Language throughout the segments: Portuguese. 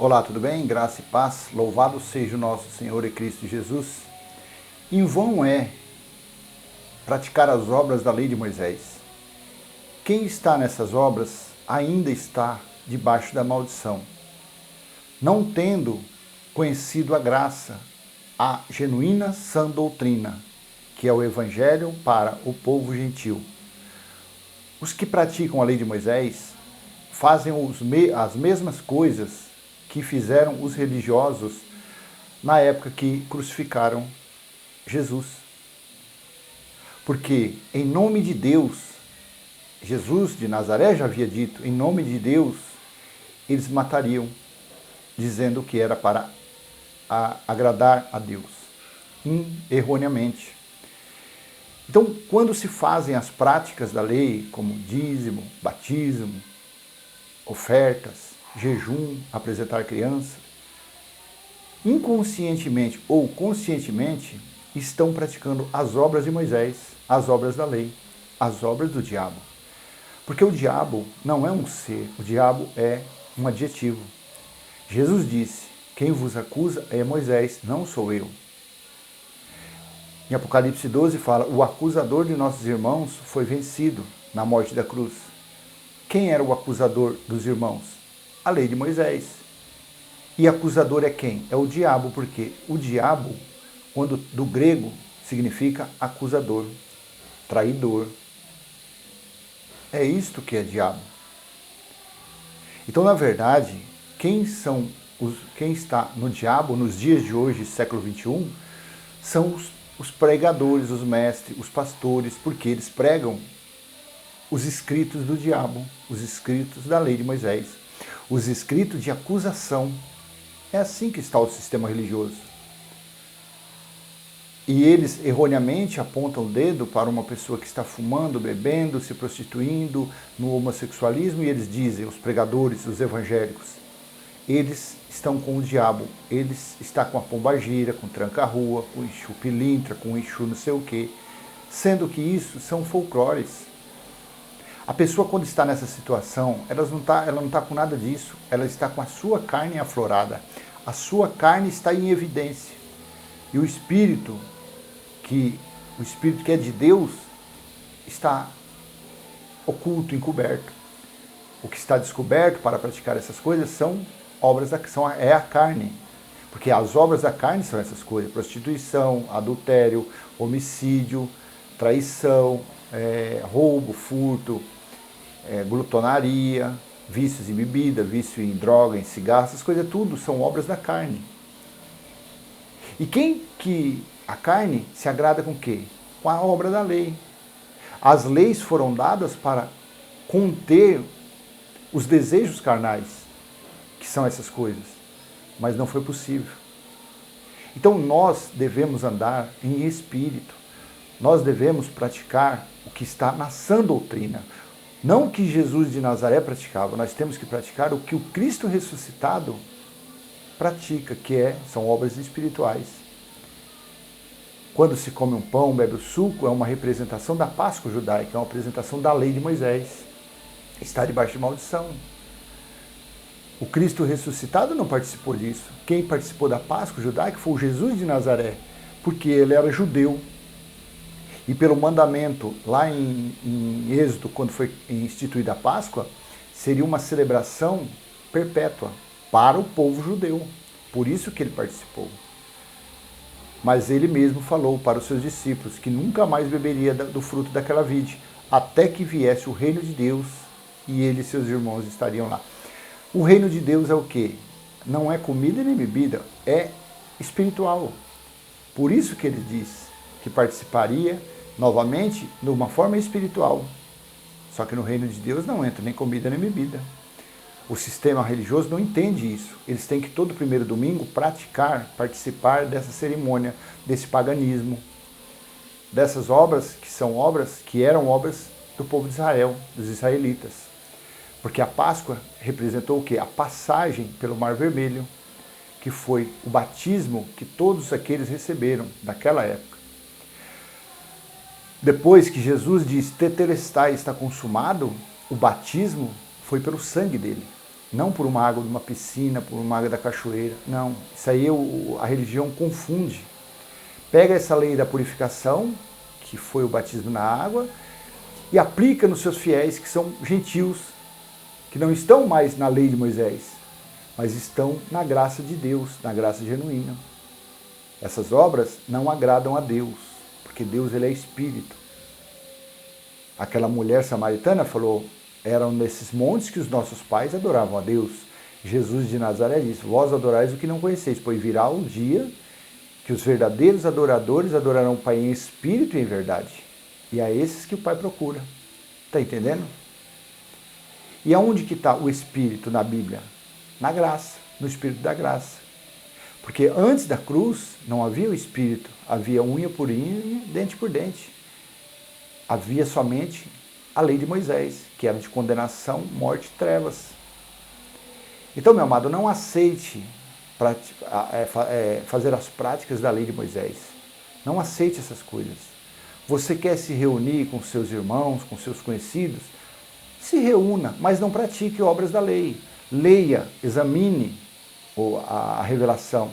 Olá, tudo bem? Graça e paz, louvado seja o nosso Senhor e Cristo Jesus. Em vão é praticar as obras da lei de Moisés. Quem está nessas obras ainda está debaixo da maldição, não tendo conhecido a graça, a genuína sã doutrina, que é o Evangelho para o povo gentil. Os que praticam a lei de Moisés fazem as mesmas coisas que fizeram os religiosos na época que crucificaram Jesus. Porque em nome de Deus, Jesus de Nazaré já havia dito, em nome de Deus, eles matariam, dizendo que era para agradar a Deus, erroneamente. Então, quando se fazem as práticas da lei, como dízimo, batismo, ofertas, jejum, apresentar criança, inconscientemente ou conscientemente estão praticando as obras de Moisés, as obras da lei, as obras do diabo. Porque o diabo não é um ser, o diabo é um adjetivo. Jesus disse, quem vos acusa é Moisés, não sou eu. Em Apocalipse 12 fala, o acusador de nossos irmãos foi vencido na morte da cruz. Quem era o acusador dos irmãos? A lei de Moisés. E acusador é quem? É o diabo, porque o diabo, quando do grego, significa acusador, traidor. É isto que é diabo. Então, na verdade, quem está no diabo nos dias de hoje, século XXI, são os pregadores, os mestres, os pastores, porque eles pregam os escritos do diabo, os escritos da lei de Moisés, os escritos de acusação. É assim que está o sistema religioso. E eles erroneamente apontam o dedo para uma pessoa que está fumando, bebendo, se prostituindo, no homossexualismo, e eles dizem, os pregadores, os evangélicos, eles estão com o diabo, eles estão com a pombagira, com tranca-rua, com Exu pilintra, com Exu não sei o quê, sendo que isso são folclores. A pessoa, quando está nessa situação, ela não está com nada disso, ela está com a sua carne aflorada, a sua carne está em evidência. E o espírito que é de Deus está oculto, encoberto. O que está descoberto para praticar essas coisas são obras é a carne. Porque as obras da carne são essas coisas: prostituição, adultério, homicídio, traição, roubo, furto, glutonaria, vícios em bebida, vício em droga, em cigarro, essas coisas tudo são obras da carne. E quem que a carne se agrada com o quê? Com a obra da lei. As leis foram dadas para conter os desejos carnais, que são essas coisas, mas não foi possível. Então nós devemos andar em espírito, nós devemos praticar o que está na sã doutrina, não o que Jesus de Nazaré praticava, nós temos que praticar o que o Cristo ressuscitado pratica, que são obras espirituais. Quando se come um pão, bebe o suco, é uma representação da Páscoa judaica, é uma representação da lei de Moisés. Está debaixo de maldição. O Cristo ressuscitado não participou disso. Quem participou da Páscoa judaica foi o Jesus de Nazaré, porque ele era judeu. E pelo mandamento, lá em Êxodo, quando foi instituída a Páscoa, seria uma celebração perpétua para o povo judeu. Por isso que ele participou. Mas ele mesmo falou para os seus discípulos que nunca mais beberia do fruto daquela vide, até que viesse o reino de Deus e ele e seus irmãos estariam lá. O reino de Deus é o quê? Não é comida nem bebida, é espiritual. Por isso que ele diz que participaria novamente de uma forma espiritual. Só que no reino de Deus não entra nem comida nem bebida. O sistema religioso não entende isso. Eles têm que todo primeiro domingo participar dessa cerimônia, desse paganismo, dessas obras que eram obras do povo de Israel, dos israelitas. Porque a Páscoa representou o quê? A passagem pelo Mar Vermelho, que foi o batismo que todos aqueles receberam naquela época. Depois que Jesus diz, tetelestai, está consumado, o batismo foi pelo sangue dele. Não por uma água de uma piscina, por uma água da cachoeira. Não, isso aí a religião confunde. Pega essa lei da purificação, que foi o batismo na água, e aplica nos seus fiéis, que são gentios, que não estão mais na lei de Moisés, mas estão na graça de Deus, na graça genuína. Essas obras não agradam a Deus, porque Deus ele é espírito. Aquela mulher samaritana falou, eram nesses montes que os nossos pais adoravam a Deus. Jesus de Nazaré disse, vós adorais o que não conheceis, pois virá um dia que os verdadeiros adoradores adorarão o Pai em espírito e em verdade. E é esses que o Pai procura. Está entendendo? E aonde que está o Espírito na Bíblia? Na graça, no Espírito da graça. Porque antes da cruz não havia o Espírito, havia unha por unha, dente por dente. Havia somente a lei de Moisés, que era de condenação, morte e trevas. Então, meu amado, não aceite fazer as práticas da lei de Moisés. Não aceite essas coisas. Você quer se reunir com seus irmãos, com seus conhecidos? Se reúna, mas não pratique obras da lei. Leia, examine a revelação.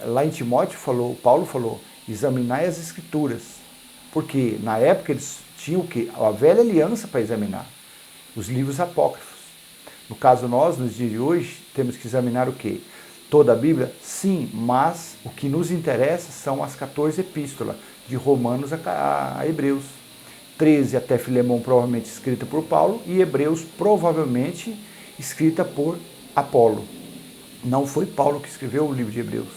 Lá em Timóteo Paulo falou, examinai as escrituras. Porque na época eles tinham o quê? A velha aliança para examinar. Os livros apócrifos. No caso nós, nos dias de hoje, temos que examinar o quê? Toda a Bíblia? Sim, mas o que nos interessa são as 14 epístolas, de Romanos a Hebreus. 13 até Filemão, provavelmente escrita por Paulo, e Hebreus, provavelmente escrita por Apolo. Não foi Paulo que escreveu o livro de Hebreus.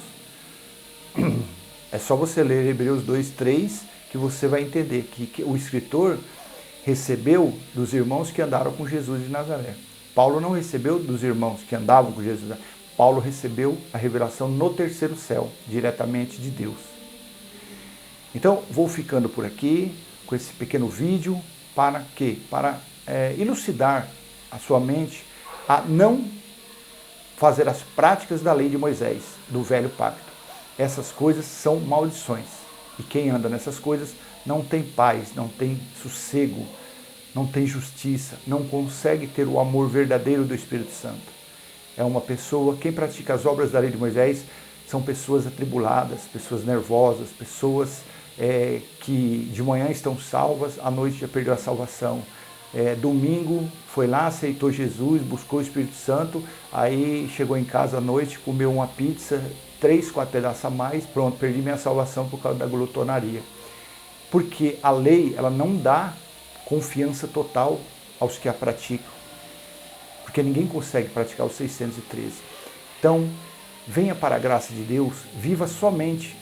É só você ler Hebreus 2, 3, que você vai entender que o escritor recebeu dos irmãos que andaram com Jesus de Nazaré. Paulo não recebeu dos irmãos que andavam com Jesus. Paulo recebeu a revelação no terceiro céu, diretamente de Deus. Então, vou ficando por aqui com esse pequeno vídeo para quê? Para elucidar a sua mente a não fazer as práticas da lei de Moisés, do velho pacto. Essas coisas são maldições. E quem anda nessas coisas não tem paz, não tem sossego, não tem justiça, não consegue ter o amor verdadeiro do Espírito Santo. É uma pessoa, quem pratica as obras da lei de Moisés são pessoas atribuladas, pessoas nervosas, pessoas que de manhã estão salvas, à noite já perdeu a salvação. Domingo foi lá, aceitou Jesus, buscou o Espírito Santo, aí chegou em casa à noite, comeu uma pizza, 3, 4 pedaços a mais, pronto, perdi minha salvação por causa da glutonaria. Porque a lei, ela não dá confiança total aos que a praticam. Porque ninguém consegue praticar os 613. Então, venha para a graça de Deus, viva somente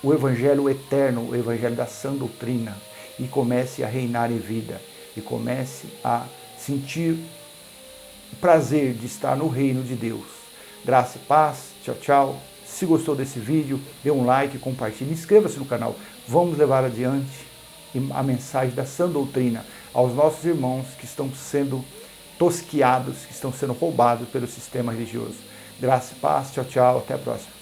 o Evangelho eterno, o Evangelho da sã doutrina, e comece a reinar em vida, e comece a sentir o prazer de estar no reino de Deus. Graça e paz, tchau, tchau. Se gostou desse vídeo, dê um like, compartilhe, inscreva-se no canal. Vamos levar adiante a mensagem da sã doutrina aos nossos irmãos que estão sendo tosquiados, que estão sendo roubados pelo sistema religioso. Graça e paz, tchau, tchau, até a próxima.